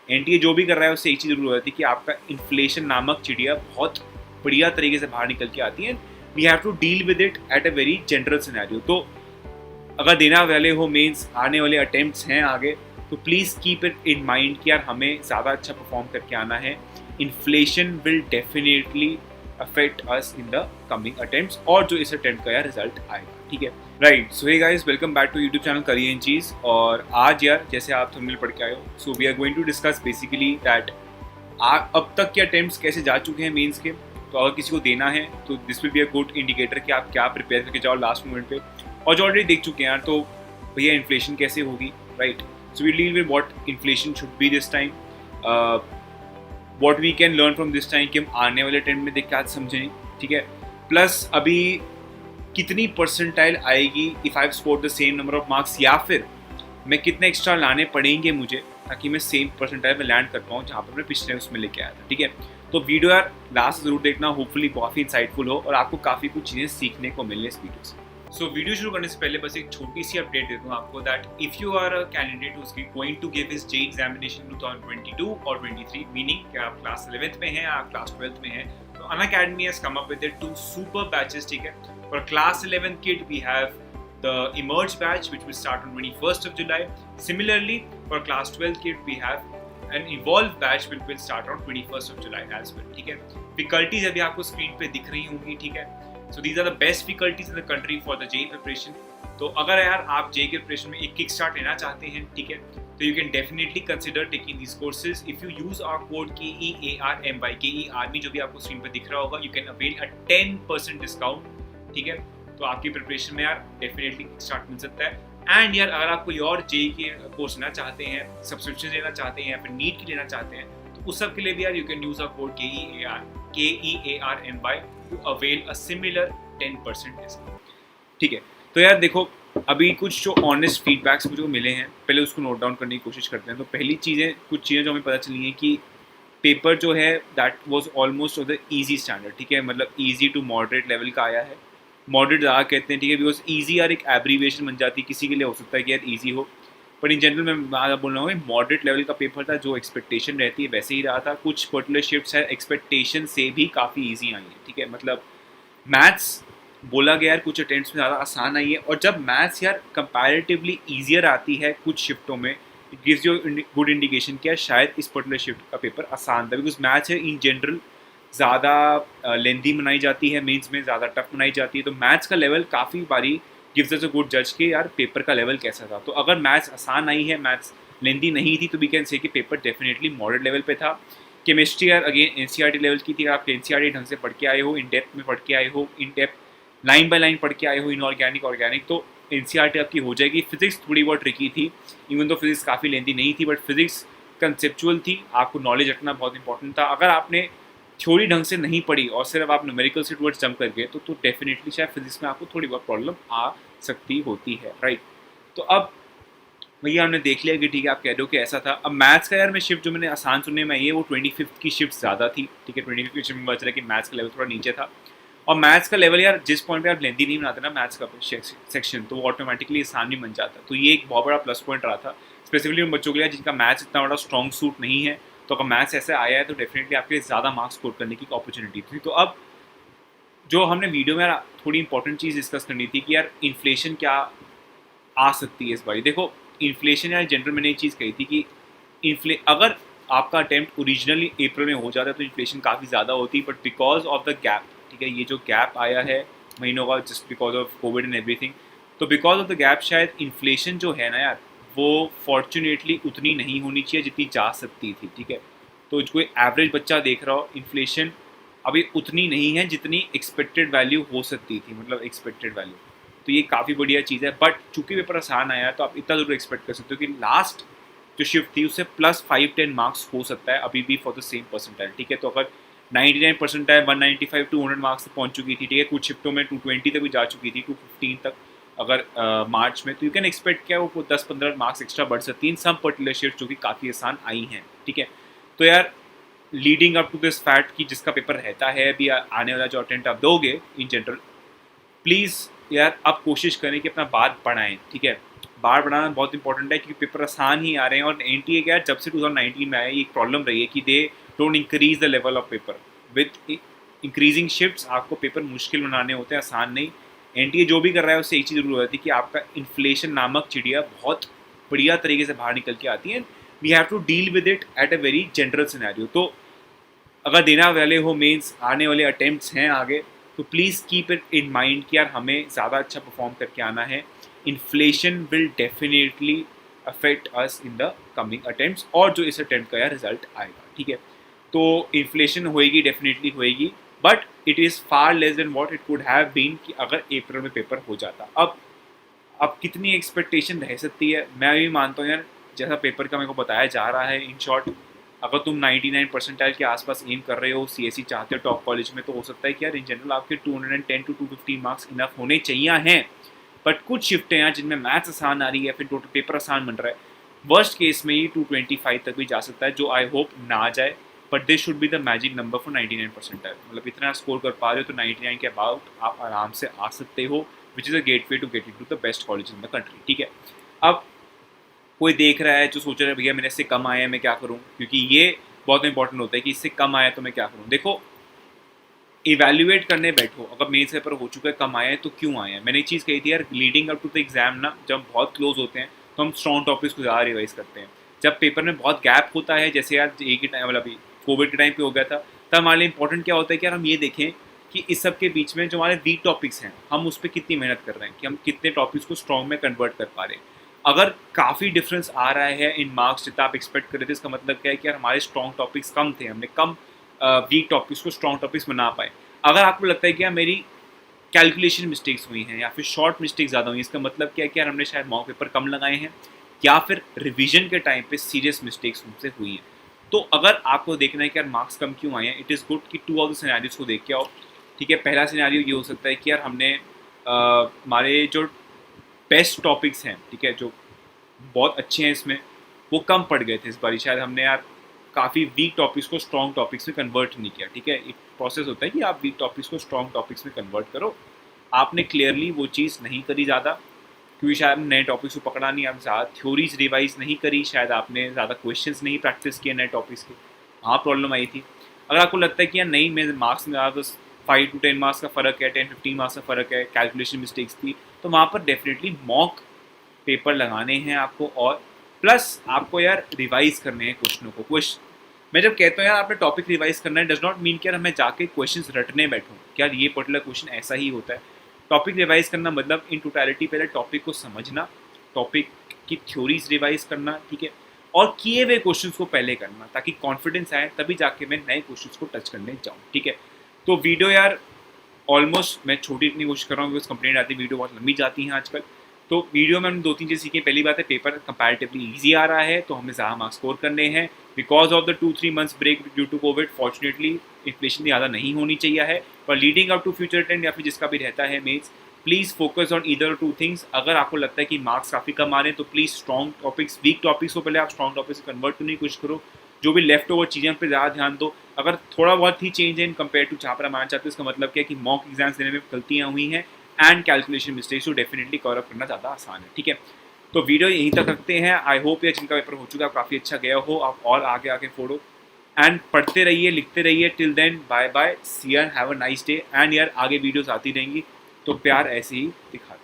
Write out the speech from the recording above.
NTA जो भी कर रहा है उससे एक चीज़ जरूर होती है कि आपका इन्फ्लेशन नामक चिड़िया बहुत बढ़िया तरीके से बाहर निकल के आती है। We have to deal with it at a very general scenario. तो अगर देना वाले हो मीन्स आने वाले अटेम्प्ट्स हैं आगे, तो please keep it in mind कि यार हमें ज़्यादा अच्छा परफॉर्म करके आना है। Inflation will definitely affect us in the coming attempts और जो इस अटेम्प्ट का यार रिजल्ट आएगा, ठीक है। Right, so hey guys, welcome back to YouTube channel career in cheese. और आज यार जैसे आप थंबनेल पढ़ के आए हो, so we are going to discuss basically that अब तक के अटेम्प्ट्स कैसे जा चुके हैं मेंस के। तो अगर किसी को देना है तो this will be a good indicator कि आप क्या प्रिपेयर करके जाओ लास्ट मोमेंट पे। और जो ऑलरेडी देख चुके हैं यार, तो भैया इन्फ्लेशन कैसे होगी, right. So we deal with what inflation should be this time, what we can learn from this time कि हम आने वाले टाइम में देख के आज समझें, ठीक है। प्लस अभी कितनी परसेंटाइल आएगी if I score the same number of marks, या फिर मैं कितने एक्स्ट्रा लाने पड़ेंगे मुझे ताकि मैं सेम परसेंटाइल में लैंड कर पाऊँ जहाँ पर मैं पिछले उसमें लेके आया था, ठीक है। तो वीडियो यार लास्ट ज़रूर देखना, होपफुली काफ़ी इंसाइटफुल हो और आपको काफ़ी कुछ चीज़ें सीखने को मिलने इस वीडियो से। सो वीडियो शुरू करने से पहले बस एक छोटी सी अपडेट देता हूँ आपको that if you are a candidate who is going to give his J examination 2022 और 23, मीनिंग कि आप क्लास 11th में हैं, आप क्लास 12th में हैं, तो Unacademy has come up with two super batches, ठीक है। For class 11th kid we have the emerge batch which will start on 21st of July. Similarly, for class 12 kid we have an evolve batch which will start on 21st of July as well, ठीक है। faculties अभी आपको screen पे दिख रही होंगी, ठीक है। so these are the best faculties in the country for the JEE preparation. तो अगर यार आप JEE के प्रिपरेशन में एक किक स्टार्ट लेना चाहते हैं, ठीक है, तो you can definitely consider taking this courses if you use our code KEARMY, KE army जो भी आपको स्क्रीन पे दिख रहा होगा, you can avail a 10% discount, ठीक है। तो आपकी प्रिपरेशन में यार डेफिनेटली स्टार्ट मिल सकता है। एंड यार अगर आप कोई और JEE के कोर्स लेना चाहते हैं, सब्सक्रिप्शन लेना चाहते हैं या फिर नीट की लेना चाहते हैं, तो उस सब के लिए भी यार you can use our code KEARMY to avail a similar 10% discount, ठीक है। तो यार देखो, अभी कुछ जो ऑनेस्ट फीडबैक्स मुझे मिले हैं, पहले उसको नोट डाउन करने की कोशिश करते हैं। तो पहली चीज़ें, कुछ चीज़ें जो हमें पता चली हैं कि पेपर जो है that was almost of the easy standard, ठीक है, मतलब ईजी टू मॉडरेट लेवल का आया है। मॉडरेट ज़्यादा कहते हैं, ठीक है, बिकॉज ईजी यार एक एब्रीविएशन बन जाती है, किसी के लिए हो सकता है कि यार ईजी हो, पर इन जनरल मैं ज़्यादा बोल रहा हूँ मॉडरेट लेवल का पेपर था। जो एक्सपेक्टेशन रहती है वैसे ही रहा था। कुछ पर्टिकुलर शिफ्ट्स है एक्सपेक्टेशन से भी काफ़ी ईजी आई है, ठीक है। मतलब मैथ्स बोला गया यार कुछ अटेम्प्ट्स में ज़्यादा आसान आई है, और जब मैथ्स यार कंपैरेटिवली ईजियर आती है कुछ शिफ्टों में, it gives you good indication कि यार शायद इस पर्टिकुलर शिफ्ट का पेपर आसान था, बिकॉज मैथ्स है इन जनरल ज़्यादा लेंदी बनाई जाती है, मेंस में ज़्यादा टफ बनाई जाती है। तो मैथ्स का लेवल काफ़ी बारी गिव्स अस अ गुड जज कि यार पेपर का लेवल कैसा था। तो अगर मैथ्स आसान आई है, मैथ्स लेंदी नहीं थी, तो वी कैन से कि पेपर डेफिनेटली मॉडरेट लेवल पे था। केमिस्ट्री यार अगेन NCERT लेवल की थी। आप NCERT ढंग से पढ़ के आए हो, इन डेप्थ में पढ़ के आए हो, in depth line by line पढ़ के आए हो, इनऑर्गेनिक ऑर्गेनिक, तो NCERT आपकी हो जाएगी। फिजिक्स थोड़ी बहुत ट्रिकी थी, इवन तो फिजिक्स काफ़ी लेंदी नहीं थी, बट फिजिक्स कंसेप्चुअल थी, आपको नॉलेज रखना बहुत इंपॉर्टेंट था। अगर आपने थ्योरी ढंग से नहीं पढ़ी और सिर्फ आप न्यूमेरिकल से टुवर्ड्स जंप कर गए, तो डेफिनेटली शायद फिजिक्स में आपको थोड़ी बहुत प्रॉब्लम आ सकती होती है, राइट। तो अब भैया हमने देख लिया कि ठीक है, आप कह रहे हो कि ऐसा था। अब मैथ्स का यार मैं शिफ्ट जो मैंने आसान सुनने में आई है वो 25th की शिफ्ट ज़्यादा थी, ठीक है। 25th की शिफ्ट में बच रहा है कि मैथ्स का लेवल थोड़ा नीचे था। और मैथ्स का लेवल यार जिस पॉइंट पे आप लेंदी नहीं बनाते ना मैथ्स का सेक्शन, तो वो ऑटोमेटिकली आसान भी बन जाता। तो ये एक बहुत बड़ा प्लस पॉइंट रहा था, स्पेसिफिकली उन बच्चों के लिए जिनका मैथ्स इतना बड़ा स्ट्रॉन्ग सूट नहीं है। तो अगर मैथ्स ऐसे आया है तो डेफिनेटली आपके लिए ज़्यादा मार्क्स स्कोर करने की अपॉर्चुनिटी थी। तो अब जो हमने वीडियो में यार थोड़ी इंपॉर्टेंट चीज़ डिस्कस करनी थी कि यार इन्फ्लेशन क्या आ सकती है इस बारी। देखो, इन्फ्लेशन यार जनरल मैंने एक चीज़ कही थी कि अगर आपका अटैम्प्ट ओरिजिनली अप्रैल में हो जाता है तो इन्फ्लेशन काफ़ी ज़्यादा होती, but because of the gap, ठीक है, ये जो गैप आया है महीनों का just because of Covid and everything, तो बिकॉज ऑफ द गैप शायद इन्फ्लेशन जो है ना यार वो फॉर्चुनेटली उतनी नहीं होनी चाहिए जितनी जा सकती थी, ठीक है। तो कोई एवरेज बच्चा देख रहा हो, इन्फ्लेशन अभी उतनी नहीं है जितनी एक्सपेक्टेड वैल्यू हो सकती थी, मतलब एक्सपेक्टेड वैल्यू। तो ये काफ़ी बढ़िया चीज़ है, बट चूंकि पेपर आसान आया है तो आप इतना जरूर एक्सपेक्ट कर सकते हो कि लास्ट जो शिफ्ट थी उससे +5-10 मार्क्स हो सकता है अभी भी फॉर द सेम परसेंटाइल, ठीक है। तो अगर 99 परसेंटाइल 195 200 मार्क्स तक पहुंच चुकी थी, ठीक है, कुछ शिफ्टों में 220 तक भी जा चुकी थी, 215 तक अगर मार्च में, तो यू कैन एक्सपेक्ट क्या वो 10-15 मार्क्स एक्स्ट्रा बढ़ सकती हैं इन सम पर्टिकुलर शिफ्ट जो कि काफ़ी आसान आई हैं, ठीक है। तो यार leading up to this fact कि जिसका पेपर रहता है अभी आने वाला जो अटेम्प्ट आप दोगे इन जनरल, प्लीज़ यार आप कोशिश करें कि अपना बात बढ़ाएं, ठीक है। बार बढ़ाना बहुत इंपॉर्टेंट है क्योंकि पेपर आसान ही आ रहे हैं। और एनटीए क्या है, जब से 2019 में आया ये एक प्रॉब्लम रही है कि they don't increase the level of paper with increasing shifts. आपको पेपर मुश्किल बनाने होते हैं, आसान नहीं। एनटीए जो भी कर रहा है उससे एक चीज़ जरूर होती है कि आपका इन्फ्लेशन नामक चिड़िया बहुत बढ़िया तरीके से बाहर निकल के आती है। We have to deal with it at a very general scenario. तो अगर देने वाले हो मेंस, आने वाले अटेम्प्ट्स हैं आगे, तो please keep it in mind कि यार हमें ज़्यादा अच्छा परफॉर्म करके आना है। Inflation will definitely affect us in the coming attempts और जो इस अटेम्प्ट का यार रिजल्ट आएगा, ठीक है। तो इन्फ्लेशन होएगी, डेफिनेटली होएगी, but it is far less than what it could have been कि अगर अप्रैल में पेपर हो जाता। अब कितनी एक्सपेक्टेशन रह सकती है, मैं भी मानता हूँ यार जैसा पेपर का मेरे को बताया जा रहा है, इन शॉर्ट अगर तुम 99 परसेंटाइल के आसपास एम कर रहे हो, सीएससी चाहते हो टॉप कॉलेज में, तो हो सकता है कि यार इन जनरल आपके 210 to 215 मार्क्स इनफ होने चाहिए हैं। बट कुछ शिफ्ट हैं यार जिनमें मैथ्स आसान आ रही है, फिर टोटल पेपर आसान बन रहा है, वर्स्ट केस में ही 225 तक भी जा सकता है, जो आई होप ना आ जाए। But this should be the magic number for 99 percentile. मतलब इतना स्कोर कर पा रहे हो तो 99 के अबाउट आप आराम से आ सकते हो, which is a gateway to get into the best college in the country, ठीक है। अब कोई देख रहा है जो सोच रहा है भैया मेरे इससे कम आया है मैं क्या करूँ, क्योंकि ये बहुत इंपॉर्टेंट होता है कि इससे कम आया तो मैं क्या करूँ। देखो, इवेल्युएट करने बैठो, अगर मेन्स पेपर हो चुका है, कम आया है तो क्यों आया है। मैंने एक चीज़ कही थी यार, leading up to the exam ना, जब बहुत क्लोज होते हैं तो हम स्ट्रॉन्ग टॉपिक्स को ज़्यादा रिवाइज करते हैं। जब पेपर में बहुत गैप होता है, जैसे यार एक ही टाइम, मतलब अभी कोविड के टाइम पे हो गया था, तब हमारे लिए इंपॉर्टेंट क्या होता है कि यार हम ये देखें कि इस सब के बीच में जो हमारे वीक टॉपिक्स हैं हम उस पर कितनी मेहनत कर रहे हैं, कि हम कितने टॉपिक्स को स्ट्रॉन्ग में कन्वर्ट कर पा रहे हैं। अगर काफ़ी डिफरेंस आ रहा है इन मार्क्स जितना आप एक्सपेक्ट कर रहे थे, इसका मतलब क्या है कि यार हमारे स्ट्रॉन्ग टॉपिक्स कम थे, हमने कम वीक टॉपिक्स को स्ट्रॉन्ग टॉपिक्स बना पाए। अगर आपको लगता है कि यार मेरी कैलकुलेशन मिस्टेक्स हुई हैं या फिर शॉर्ट मिस्टेक्स ज़्यादा हुई हैं, इसका मतलब क्या है कि यार हमने शायद मॉक पेपर कम लगाए हैं या फिर रिवीजन के टाइम पे सीरियस मिस्टेक्स हमसे हुई हैं। तो अगर आपको देखना है कि यार मार्क्स कम क्यों आए हैं, इट इज़ गुड कि 2 ऑफ द सिनेरियोज को देख के आओ, ठीक है। पहला सिनेरियो ये हो सकता है कि यार हमने हमारे जो बेस्ट टॉपिक्स हैं, ठीक है, जो बहुत अच्छे हैं इसमें, वो कम पड़ गए थे इस बार, शायद हमने यार काफ़ी वीक टॉपिक्स को स्ट्रॉन्ग टॉपिक्स में कन्वर्ट नहीं किया, ठीक है। एक प्रोसेस होता है कि आप वीक टॉपिक्स को स्ट्रॉन्ग टॉपिक्स में कन्वर्ट करो। आपने क्लियरली वो चीज़ नहीं करी ज़्यादा, क्योंकि शायद नए टॉपिक्स को पकड़ा नहीं, आप ज़्यादा थ्योरीज रिवाइज नहीं करी, शायद आपने ज़्यादा क्वेश्चंस नहीं प्रैक्टिस किए नए टॉपिक्स के, वहाँ प्रॉब्लम आई थी। अगर आपको लगता है कि यार नहीं, मेरे मार्क्स में ज़्यादा 5 to 10 मार्क्स का फ़र्क है, 10-15 मार्क्स का फ़र्क है, कैलकुलेशन मिस्टेक्स थी, तो वहाँ पर डेफिनेटली मॉक पेपर लगाने हैं आपको, और प्लस आपको यार रिवाइज करने हैं क्वेश्चनों को। मैं जब कहता हूँ यार आपने टॉपिक रिवाइज करना है, डज नॉट मीन कि यार मैं जाके क्वेश्चंस रटने बैठूँ कि यार ये पर्टिकुलर क्वेश्चन ऐसा ही होता है। टॉपिक रिवाइज करना मतलब इन टोटलिटी पहले टॉपिक को समझना, टॉपिक की थ्योरीज रिवाइज करना, ठीक है, और किए हुए क्वेश्चंस को पहले करना, ताकि कॉन्फिडेंस आए, तभी जाके मैं नए क्वेश्चंस को टच करने जाऊँ, ठीक है। तो वीडियो यार ऑलमोस्ट मैं छोटी इतनी कोशिश कर रहा हूँ, बिकॉज कंप्लेंट आती है वीडियो बहुत लंबी जाती है आजकल। तो वीडियो में हमने 2-3 चीज़ सीखी। पहली बात है, पेपर कंपैरेटिवली ईजी आ रहा है तो हमें ज़्यादा मार्क्स स्कोर करने हैं। Because of the 2-3 months break due to covid, fortunately inflation ज़्यादा नहीं होनी चाहिए है, पर leading up to future attempt या फिर जिसका भी रहता है mains, please focus on either 2 things. अगर आपको लगता है कि मार्क्स काफ़ी कम आ रहे हैं तो please strong topics, weak topics को पहले आप स्ट्रॉन्ग टॉपिक्स से कन्वर्ट करने की कोशिश करो, जो भी लेफ्ट ओवर चीज़ें पर ज़्यादा ध्यान दो। अगर थोड़ा बहुत ही चेंज है इन कंपेयर टू जहाँ पर हम आना चाहते हैं, इसका मतलब क्या है कि मॉक एग्जाम्स देने में गलतियाँ हुई हैं एंड कैलकुलेशन मिस्टेक्स को डेफिनेटली कवर अप करना ज़्यादा आसान है, ठीक है। तो वीडियो यहीं तक रखते हैं। आई होप ये जिनका पेपर हो चुका है काफ़ी अच्छा गया हो, आप और आगे आगे फोड़ो एंड पढ़ते रहिए, लिखते रहिए। Till then bye bye, see you, have a nice day. And यार आगे वीडियोस आती रहेंगी, तो प्यार ऐसे ही दिखा